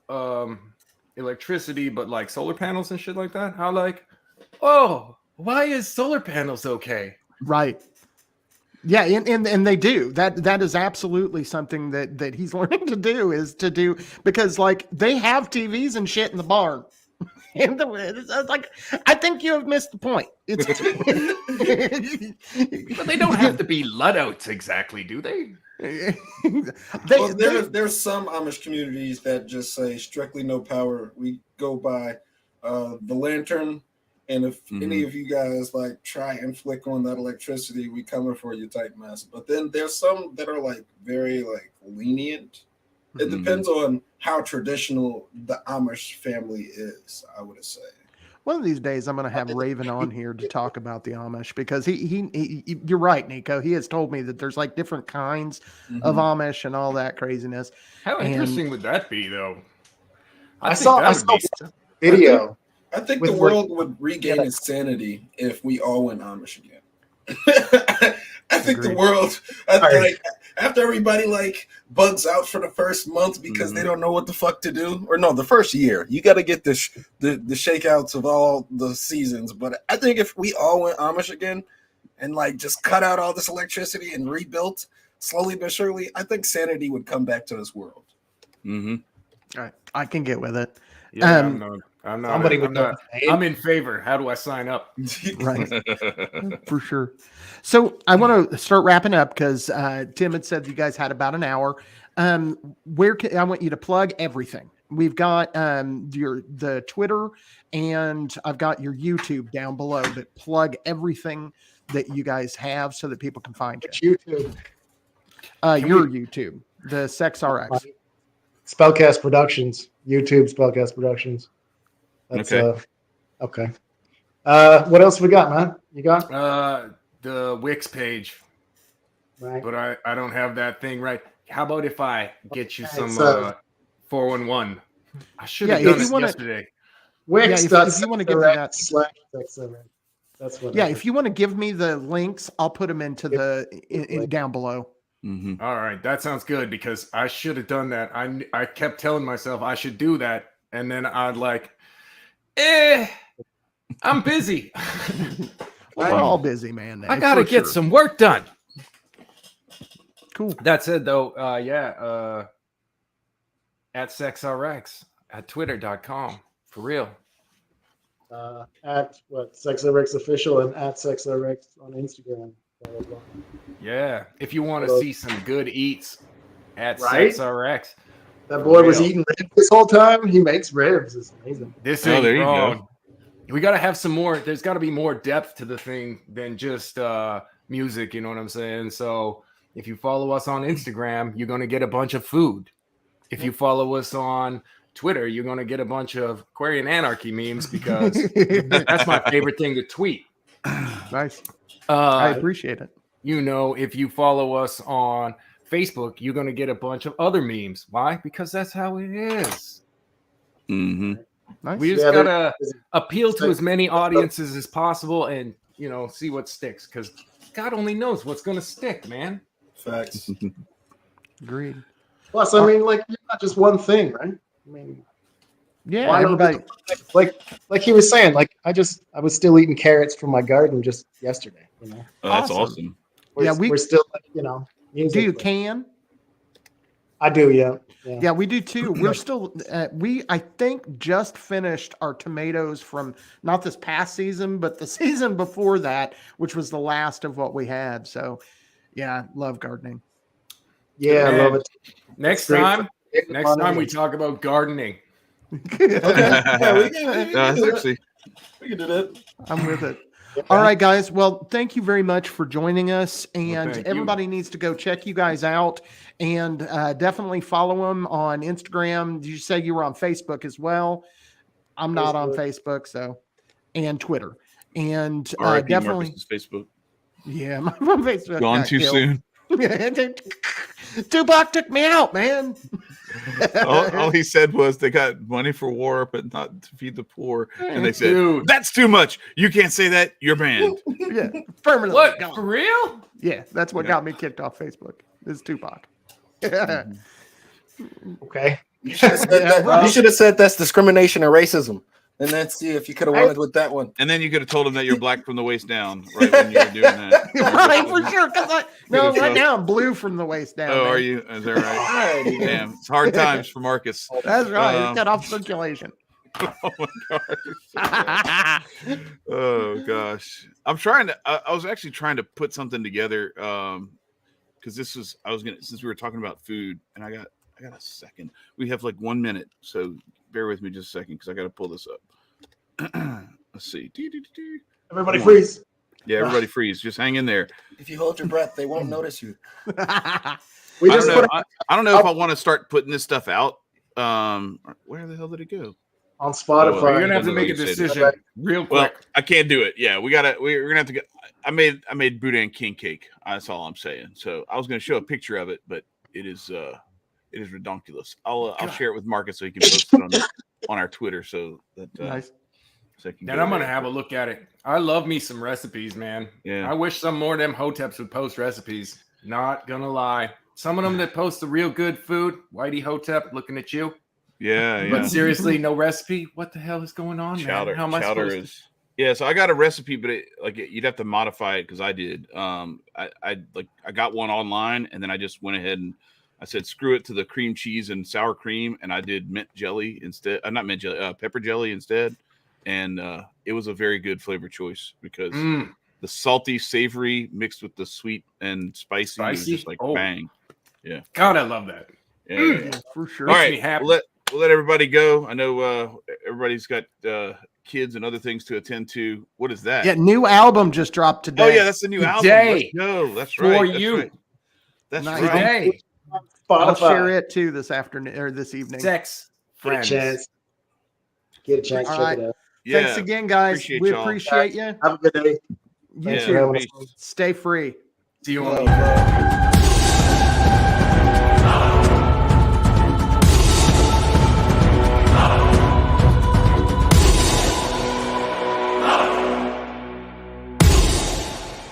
electricity, but like solar panels and shit like that. How why is solar panels okay? Right. Yeah, and they do. That is absolutely something that he's learning to do because like they have TVs and shit in the barn. And it's like, I think you have missed the point. But they don't have to be Luddites exactly, do they? There's some Amish communities that just say strictly no power. We go by the lantern, and if any of you guys like try and flick on that electricity, we coming for you type mess. But then there's some that are like very like lenient. It depends on how traditional the Amish family is, I would say. One of these days, I'm going to have Raven on here to talk about the Amish because he you're right, Nicco. He has told me that there's like different kinds of Amish and all that craziness. How interesting would that be, though? I saw a video. I think the world would regain its sanity if we all went Amish again. I think the world, after everybody like bugs out for the first month because they don't know what the fuck to do, or no, the first year, you got to get the shakeouts of all the seasons. But I think if we all went Amish again and like just cut out all this electricity and rebuilt slowly but surely, I think sanity would come back to this world. All right, I can get with it. Yeah, I'm not. Somebody I'm would not. donate. I'm in favor. How do I sign up? Right. For sure. So I want to start wrapping up because Tim had said you guys had about an hour. I want you to plug everything. We've got the Twitter and I've got your YouTube down below, but plug everything that you guys have so that people can find you. Which YouTube? Your YouTube, the Sects Rx. Spellcast Productions. YouTube Spellcast Productions. That's Okay. okay. What else we got, man? You got The Wix page, right. but I don't have that thing right. How about if I get you Okay, some so- 411? I should Yeah, have if done you it wanna- yesterday. Wix. if you wanna give me that- That's what. Yeah, if you want to give me the links, I'll put them into in down below. All right, that sounds good because I should have done that. I kept telling myself I should do that, and then I'd like, I'm busy. We're all busy, man. I gotta for get sure. some work done. Cool. That said, though, at Sects Rx at twitter.com for real. At what Sects Rx official and at Sects Rx on Instagram. Blah, blah, blah. Yeah, if you want to see some good eats at Right? Sects Rx. That boy was Real. eating ribs this whole time. He makes ribs. It's amazing. This Oh, ain't there you wrong. go. We got to have some more. There's got to be more depth to the thing than just music. You know what I'm saying? So if you follow us on Instagram, you're going to get a bunch of food. If you follow us on Twitter, you're going to get a bunch of Aquarian Anarchy memes because that's my favorite thing to tweet. Nice. I appreciate it. You know, if you follow us on Facebook, you're going to get a bunch of other memes. Why? Because that's how it is. Nice. We just Yeah, gotta appeal to as many audiences as possible, and see what sticks. Because God only knows what's gonna stick, man. Facts. Agreed. Plus, I mean, like, you're not just one thing, right? I mean, Yeah, why not everybody. like he was saying, like I was still eating carrots from my garden just yesterday. You know, Oh, that's Awesome. awesome. we're still like, music, Do you but- can? I do, yeah. Yeah, we do too. We're still I think just finished our tomatoes from not this past season, but the season before that, which was the last of what we had. So yeah, love gardening. Yeah, I love it. Next Great. time we talk about gardening. Yeah, we That's actually we can do that. I'm with it. All right, guys. Well, thank you very much for joining us. And thank you. everybody needs to go check you guys out and definitely follow them on Instagram. Did you say you were on Facebook as well? I'm not on Facebook, so and Twitter. And R.I.P. definitely, Marcus's Facebook. yeah, my Facebook Gone got too killed. soon. Tupac took me out, man. All he said was they got money for war, but not to feed the poor. And they said, Dude. that's too much. You can't say that. You're banned. Yeah, permanently What? gone. For real? Yeah, that's what Yeah. got me kicked off Facebook. Is Tupac. Okay. You should have said that. You should have said that's discrimination and racism. And let's see if you could have wanted with that one. And then you could have told him that you're black from the waist down right when you were doing that. Right, for sure. No, Good right stuff. now I'm blue from the waist down. Oh, man. are you? Is that right? Alrighty, man. Damn, it's hard times for Marcus. That's right. Um, It's cut off circulation. Oh my gosh. Oh gosh. I'm trying to I was actually trying to put something together because since we were talking about food and I got a second. We have like 1 minute, so bear with me just a second because I got to pull this up. Let's see. Everybody freeze. Yeah, everybody freeze. Just hang in there. If you hold your breath, they won't notice you. We I just don't put know. I don't know if I want to start putting this stuff out. Where the hell did it go? on Oh, Spotify. You're gonna have to I make a know you said decision real quick. Well, I can't do it. Yeah, we're gonna have to get. I made Boudin King cake. That's all I'm saying. So I was gonna show a picture of it, but it is redonkulous. I'll share it with Marcus so he can post it on our Twitter so that Nice. so I can Then go I'm gonna there. have a look at it. I love me some recipes, man. Yeah. I wish some more of them hoteps would post recipes. Not gonna lie. some of them that post the real good food. Whitey Hotep, looking at you. Yeah, But seriously, no recipe. What the hell is going on, chowder. man? How am I Chowder supposed is. Yeah, so I got a recipe, but you'd have to modify it because I did. I got one online, and then I just went ahead and I said screw it to the cream cheese and sour cream, and I did mint jelly instead. Not mint jelly, pepper jelly instead, and it was a very good flavor choice because the salty, savory mixed with the sweet and spicy was just like bang. Yeah, God, I love that. Yeah, for sure. All Makes right, me happy. we'll let everybody go. I know everybody's got kids and other things to attend to. What is that? Yeah, new album just dropped today. Oh yeah, that's the new album. Let's go. That's right. For That's you. right. That's Nice. right. Today. I'll Spotify. share it too this afternoon or this evening. Sex Get a friends. chance. Get a chance. All Check right. it out. Yeah. Thanks again, guys. Appreciate We y'all. appreciate you. Have a good day. You Thanks Yeah, for having peace. us. Stay free. See you Hello. on the